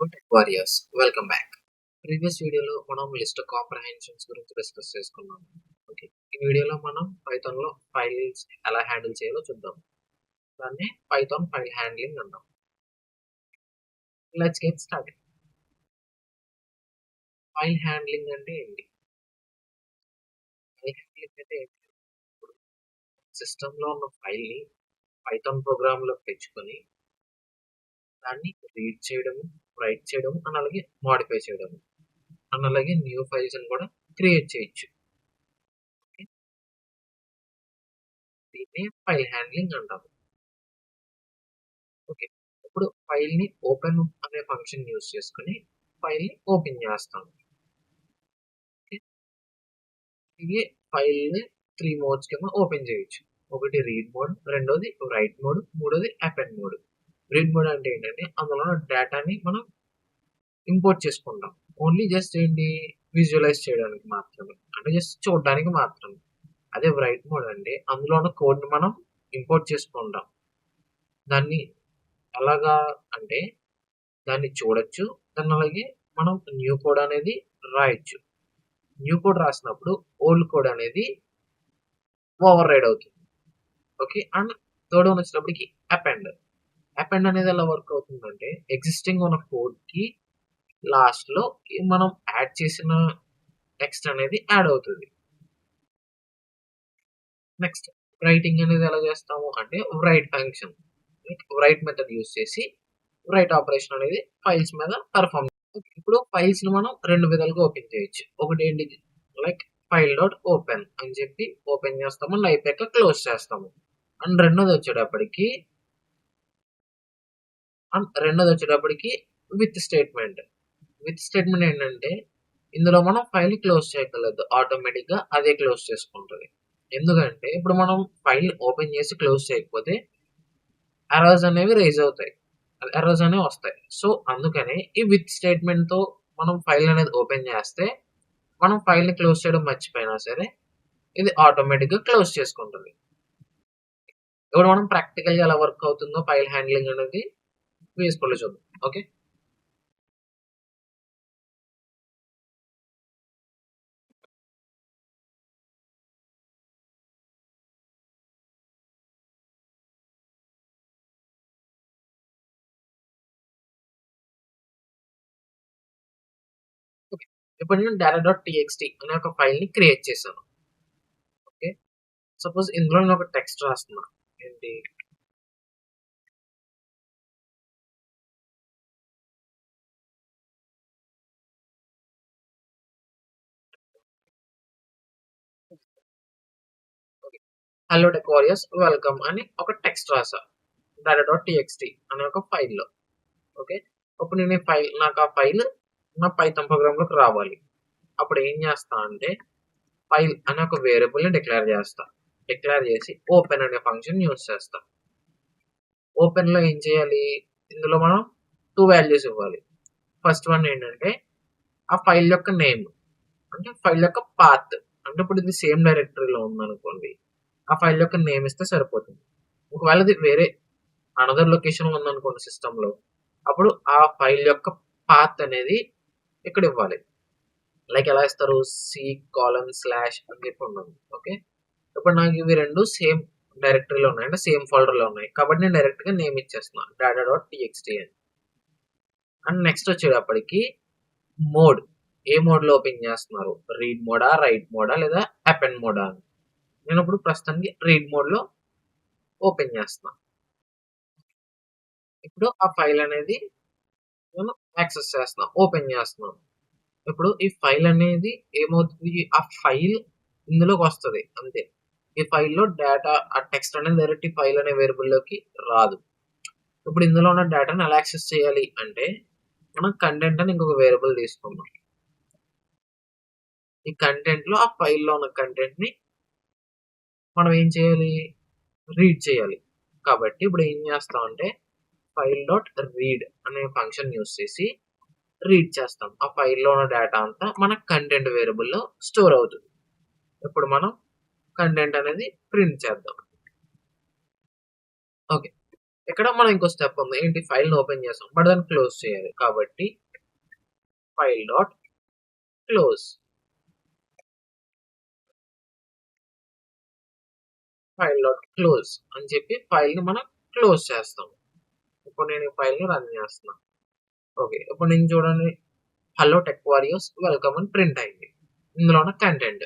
Tech Warriors, welcome back. Previous వీడియోలో మనం list comprehensions గురించి డిస్కస్ చేసుకున్నాం. ఓకే, ఈ వీడియోలో మనం పైథాన్లో ఫైల్స్ ఎలా హ్యాండిల్ చేయాలో చూద్దాం. దాన్ని పైథాన్ ఫైల్ హ్యాండ్లింగ్ అంటాం. Let's get started. File handling అంటే ఏంటి? ఫైల్ హ్యాండ్లింగ్ అంటే ఏంటి? సిస్టంలో ఉన్న ఫైల్ని పైథాన్ ప్రోగ్రామ్లోకి తెచ్చుకొని దాన్ని రీడ్ చేయడము, రైట్ చేయడము అండ్ అలాగే మాడిఫై చేయడము అండ్ అలాగే న్యూ ఫైల్స్ కూడా క్రియేట్ చేయొచ్చు. దీన్నే ఫైల్ హ్యాండ్లింగ్ అంటాము. ఓకే, ఇప్పుడు ఫైల్ని ఓపెన్ అనే ఫంక్షన్ యూజ్ చేసుకుని ఫైల్ని ఓపెన్ చేస్తాము. ఇది ఫైల్ని 3 మోడ్స్ కింద ఓపెన్ చేయొచ్చు. ఒకటి రీడ్ మోడ్, రెండోది రైట్ మోడ్, మూడోది అపెండ్ మోడ్. రీడ్ మోడ్ అంటే ఏంటంటే అందులో డేటాని మనం ఇంపోర్ట్ చేసుకుంటాం. ఓన్లీ జస్ట్ ఏంటి విజువలైజ్ చేయడానికి మాత్రమే, అంటే జస్ట్ చూడడానికి మాత్రమే. అదే రైట్ మోడ్ అంటే అందులో ఉన్న కోడ్ని మనం ఇంపోర్ట్ చేసుకుంటాం. దాన్ని ఎలాగా అంటే దాన్ని చూడొచ్చు, దాన్ని అలాగే మనం న్యూ కోడ్ అనేది రాయొచ్చు. న్యూ కోడ్ రాసినప్పుడు ఓల్డ్ కోడ్ అనేది ఓవర్ రైడ్ అవుతుంది. ఓకే, అండ్ థర్డ్ వన్ వచ్చినప్పటికి అపెండ్. అపెండ్ అనేది ఎలా వర్క్ అవుతుందంటే ఎగ్జిస్టింగ్ ఉన్న కోడ్కి లాస్ట్లో మనం యాడ్ చేసిన టెక్స్ట్ అనేది యాడ్ అవుతుంది. నెక్స్ట్ రైటింగ్ అనేది ఎలా చేస్తాము అంటే right function, right method use చేసి రైట్ ఆపరేషన్ అనేది ఫైల్స్ మీద పర్ఫామ్. ఇప్పుడు ఫైల్స్ ని మనం రెండు విధాలుగా ఓపెన్ చేయొచ్చు. ఒకటి ఏంటి, లైక్ ఫైల్ డాట్ ఓపెన్ అని చెప్పి ఓపెన్ చేస్తాము, అండ్ అయిపోయాక క్లోజ్ చేస్తాము. అండ్ రెండోది వచ్చేటప్పటికి విత్ స్టేట్మెంట్. విత్ స్టేట్మెంట్ ఏంటంటే ఇందులో మనం ఫైల్ క్లోజ్ చేయగలదు, ఆటోమేటిక్ గా అదే క్లోజ్ చేసుకుంటుంది. ఎందుకంటే ఇప్పుడు మనం ఫైల్ ఓపెన్ చేసి క్లోజ్ చేయకపోతే ఎర్రర్స్ అనేవి రైజ్ అవుతాయి, ఎర్రర్స్ అనేవి వస్తాయి. సో అందుకని ఈ విత్ స్టేట్మెంట్ తో మనం ఫైల్ అనేది ఓపెన్ చేస్తే మనం ఫైల్ ని క్లోజ్ చేయడం మర్చిపోయినా సరే ఇది ఆటోమేటిక్ గా క్లోజ్ చేసుకుంటుంది. ఇప్పుడు మనం ప్రాక్టికల్ గా ఎలా వర్క్ అవుతుందో ఫైల్ హ్యాండ్లింగ్ అనేది వేసుకోలే చూద్దాం. ఓకే, ఇప్పుడు నేను data.txt అనే ఒక ఫైల్ ని క్రియేట్ చేశాను. ఓకే, సపోజ్ ఇందులో నేను ఒక టెక్స్ట్ రాస్తున్నా. ఏంటి, హలో టెక్ వారియర్స్ వెల్కమ్ అని ఒక టెక్స్ట్ రాసా data.txt అనే ఒక ఫైల్లో. ఓకే, అప్పుడు నేను నాకు ఆ ఫైల్ నా పైథాన్ ప్రోగ్రామ్ లోకి రావాలి. అప్పుడు ఏం చేస్తా అంటే ఫైల్ అనే ఒక వేరియబుల్ ని డిక్లేర్ చేస్తా. డిక్లేర్ చేసి ఓపెన్ అనే ఫంక్షన్ యూజ్ చేస్తా. ఓపెన్ లో ఏం చేయాలి, ఇందులో మనం 2 వాల్యూస్ ఇవ్వాలి. ఫస్ట్ వన్ ఏంటంటే ఆ ఫైల్ యొక్క నేమ్, అంటే ఫైల్ యొక్క పాత్. అంటే ఇప్పుడు ఇది సేమ్ డైరెక్టరీలో ఉందనుకోండి, ఆ ఫైల్ యొక్క నేమ్ ఇస్తే సరిపోతుంది. ఒకవేళ ఇది వేరే అనదర్ లొకేషన్ ఉందనుకోండి సిస్టంలో, అప్పుడు ఆ ఫైల్ యొక్క పాత్ అనేది ఇక్కడ ఇవ్వాలి. లైక్ ఎలా ఇస్తారు, C:/ అని చెప్పి ఉన్నది. ఓకే, ఇప్పుడు నాకు ఇవి రెండు సేమ్ డైరెక్టరీలో ఉన్నాయి, అంటే సేమ్ ఫోల్డర్లో ఉన్నాయి, కాబట్టి నేను డైరెక్ట్ గా నేమ్ ఇచ్చేస్తున్నాను data.txt అని. అండ్ నెక్స్ట్ వచ్చేటప్పటికి మోడ్, ఏ మోడ్ లో ఓపెన్ చేస్తున్నారు, రీడ్ మోడా, రైట్ మోడా లేదా అపెండ్ మోడా అని. నేను ఇప్పుడు ప్రస్తుతానికి రీడ్ మోడ్ లో ఓపెన్ చేస్తున్నాను. ఇప్పుడు ఆ ఫైల్ అనేది నేను యాక్సెస్ చేస్తున్నాను, ఓపెన్ చేస్తున్నాను. ఇప్పుడు ఈ ఫైల్ అనేది ఏమవుతుంది, ఆ ఫైల్ ఇందులోకి వస్తుంది అంతే. ఈ ఫైల్లో డేటా, ఆ టెక్స్ట్ అనేది డైరెక్ట్ ఈ ఫైల్ అనే వేరియబుల్ లోకి రాదు. ఇప్పుడు ఇందులో ఉన్న డేటాను ఎలా యాక్సెస్ చేయాలి అంటే మనం కంటెంట్ అని ఇంకొక వేరియబుల్ తీసుకుందాం. ఈ కంటెంట్ లో ఆ ఫైల్లో ఉన్న కంటెంట్ ని మనం ఏం చేయాలి, రీడ్ చేయాలి. కాబట్టి ఇప్పుడు ఏం చేస్తాం అంటే ఫైల్ డాట్ రీడ్ అనే ఫంక్షన్ యూజ్ చేసి రీడ్ చేస్తాం. ఆ ఫైల్లో ఉన్న డేటా అంతా మన కంటెంట్ వేరియబుల్లో స్టోర్ అవుతుంది. ఇప్పుడు మనం కంటెంట్ అనేది ప్రింట్ చేద్దాం. ఓకే, ఇక్కడ మనం ఇంకో స్టెప్ ఉంది. ఏంటి ఫైల్‌ని ఓపెన్ చేసాం. బట్ దాన్ని క్లోజ్ చేయాలి. కాబట్టి file dot close. File dot close అని చెప్పి ఫైల్‌ని మనం క్లోజ్ చేస్తాం. ఇప్పుడు నేను ఈ ఫైల్‌ని రన్ చేస్తున్నా. ఓకే. ఇప్పుడు నేను చూడండి హలో టెక్ వారియర్స్ వెల్కమ్ అని ప్రింట్ అయింది. ఇందులో ఉన్న కంటెంట్.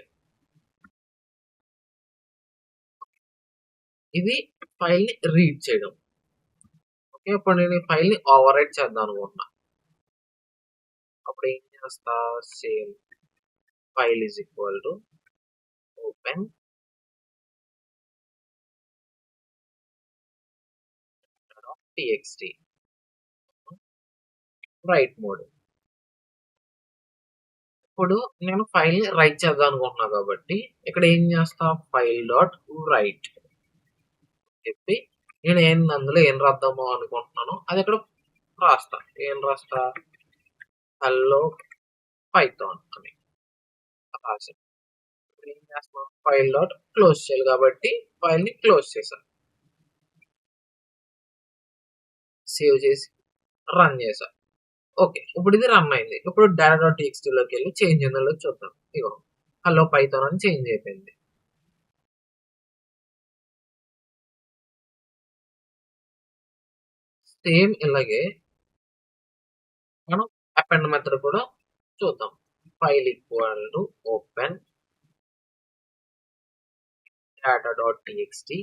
ఇది ఫైల్‌ని రీడ్ చేయడం. ఓకే. ఇప్పుడు నేను ఈ ఫైల్‌ని ఓవర్ రైట్ చేద్దాం అనుకుంటున్నా. అప్పుడు ఏం చేస్తా same file is equal to open txt right mode. ఇప్పుడు నేను ఫైల్‌ని రైట్ చేద్దాం అనుకుంటున్నా కాబట్టి ఇక్కడ ఏం చేస్తా ఫైల్ డాట్ రైట్ చెప్పి నేను అందులో ఏం రాద్దామో అనుకుంటున్నానో అది ఇక్కడ రాస్తా. ఏం రాస్తా హలో పైథాన్ అని రాసా. ఇప్పుడు ఏం చేస్తున్నా ఫైల్ డాట్ క్లోజ్ చేయాలి కాబట్టి ఫైల్‌ని క్లోజ్ చేశా. సేవ్ చేసి రన్ చేశా. ఓకే. ఇప్పుడు ఇది రన్ అయింది. ఇప్పుడు డేటా డాట్ టీఎక్స్టీలోకి వెళ్ళి చేంజ్ అయిందో లేదో చూద్దాం. ఇగో హలో పైథాన్ అని చేంజ్ అయిపోయింది. సేమ్ ఇలాగే మనం అపెండ్ మెథడ్ కూడా చూద్దాం. File equal to open data dot TXT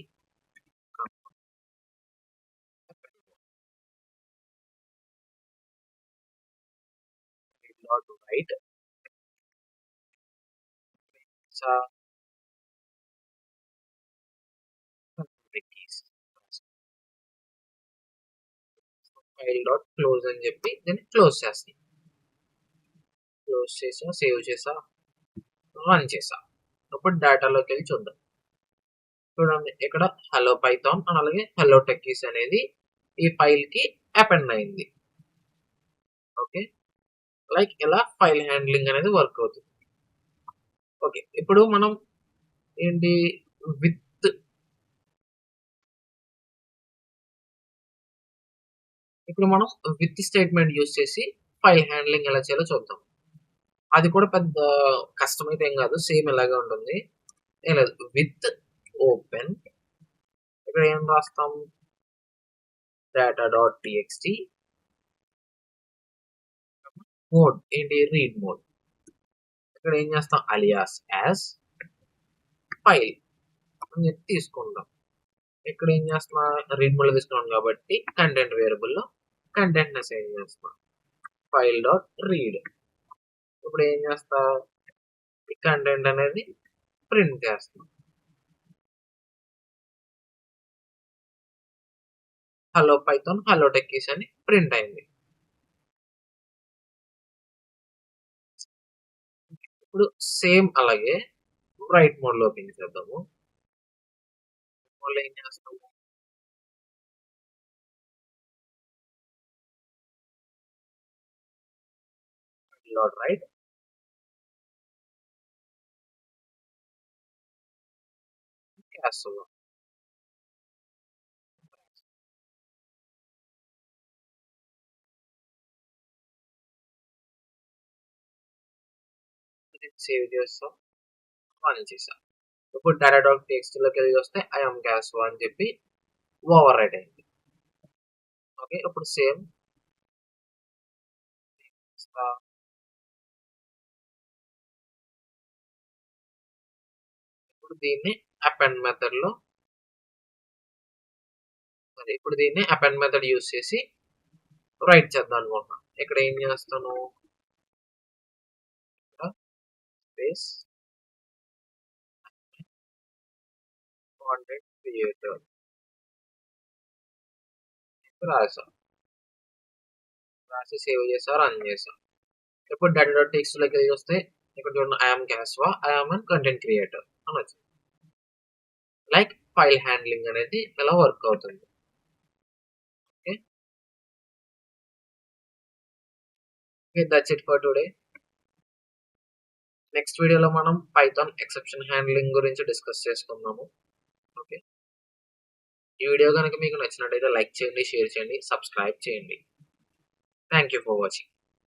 dot right file dot close అని చెప్పి దీన్ని క్లోజ్ చేస్తాం. క్లోజ్ చేసా, సేవ్ చేసా, రన్ చేసా. ఇప్పుడు డేటాలోకి వెళ్ళి చూద్దాం. చూడండి ఇక్కడ హలో పైథాన్ అలాగే హలో టెక్కీస్ అనేది ఈ ఫైల్ కి అపెండ్ అయింది. ఓకే. లైక్ ఇలా ఫైల్ హ్యాండ్లింగ్ అనేది వర్క్ అవుతుంది. ఓకే. ఇప్పుడు మనం ఏంటి విత్ ఇప్పుడు మనం విత్ స్టేట్మెంట్ యూజ్ చేసి ఫైల్ హ్యాండ్లింగ్ ఎలా చేయాలో చూద్దాం. అది కూడా పెద్ద కష్టమైతే ఏం కాదు. సేమ్ ఇలాగే ఉంటుంది. ఏం లేదు. విత్ ఓపెన్ ఇక్కడ ఏం రాస్తాం డేటా డాట్ టీఎక్స్టీ మోడ్ ఏంటి రీడ్ మోడ్. ఇక్కడ ఏం చేస్తాం అలియాస్ యాజ్ ఫైల్ అని చెప్పి తీసుకుంటాం. ఇక్కడ ఏం చేస్తున్నా రీడ్ మోడ్ లో తీసుకున్నాం కాబట్టి కంటెంట్ వేరియబుల్ లో కంటెంట్ ని అసైన్ చేస్తున్నాం ఫైల్ డాట్ రీడ్. ఇప్పుడు ఏం చేస్తా ఈ కంటెంట్ అనేది ప్రింట్ చేస్తాం. హలో పైథాన్ హలో టెక్కీస్ అని ప్రింట్ అయింది. ఇప్పుడు సేమ్ అలాగే రైట్ మోడ్ లో ఓపెన్ చేద్దాము. మోడ్ లో ఏం చేస్తాము డాట్ రైట్ చేస్తున్నాం. సేవ్ చేస్తాం, రన్ చేసాం. ఇప్పుడు డేటా డాట్ టీఎక్స్టీ లోకి వెళ్ళి వస్తే ఐఎమ్ గ్యాస్ అని చెప్పి ఓవర్ రైట్ అయింది. ఓకే. ఇప్పుడు సేమ్ ఇప్పుడు దీన్ని అపెండ్ మెథడ్ లో ఇప్పుడు దీన్ని అపెండ్ మెథడ్ యూజ్ చేసి రైట్ చేద్దాం అనుకుంటున్నా. ఇక్కడ ఏం చేస్తాను స్పేస్ కాంటెంట్ క్రియేటర్ రాసా. రాసి సేవ్ చేసా, రన్ చేసా. ఇప్పుడు డేటా డాట్ టీఎక్స్టీ లోకి వెళ్ళి వస్తే ఇక్కడ చూడండి ఐఎమ్ గ్యాస్వా ఐఎమ్ అండ్ కంటెంట్ క్రియేటర్ అని వచ్చింది. లైక్ ఫైల్ హ్యాండ్లింగ్ అనేది ఇలా వర్క్ అవుతుంది. Okay. That's it for today. Next వీడియోలో మనం పైథాన్ ఎక్సెప్షన్ హ్యాండ్లింగ్ గురించి డిస్కస్ చేసుకుందాము. ఓకే. ఈ వీడియో గనుక మీకు నచ్చినట్టయితే లైక్ చేయండి, షేర్ చేయండి, సబ్స్క్రైబ్ చేయండి. Thank you for watching.